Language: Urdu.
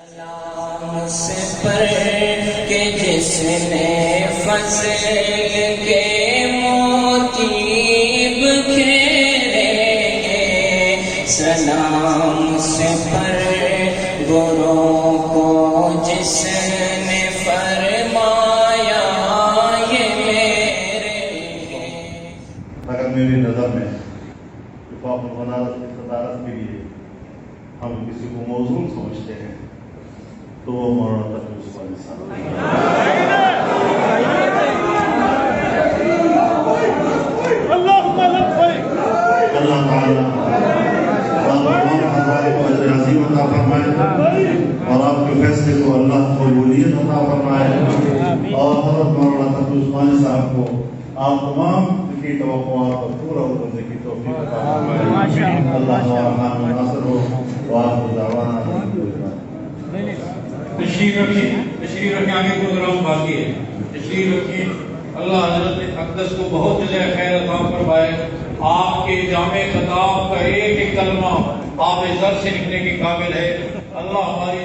سلام سے پر کہ جس نے فضل کے موتی بکھیرے، سلام سے پر گرو کو جس نے فرمایا یہ میرے ہیں۔ اگر میری نظر میں وفاق المدارس کی صدارت کے لیے ہم کسی کو موزون سمجھتے ہیں تو وہ مولانا تقی عثمانی صاحب اللہ تعالیٰ ہمارے کو اجر عظیم عطا فرمائے اور آپ کے فیصلے کو اللہ قبولیت عطا فرمائے اور حضرت مولانا تقی عثمانی صاحب کو آپ تمام کی توقعات کو پورا اترنے کی توفیق عطا فرمائے۔ اللہ ہمارا ناصر ہو وآخر دعوانا تشریف رکھیں، آگے پروگرام باقی ہے، تشریف رکھیں۔ اللہ حضرت اقدس کو بہت جزائے خیر عطا فرمائے۔ آپ کے جامع خطاب کا ایک ایک کلمہ آپ زر سے نکلنے کے قابل ہے۔ اللہ ہماری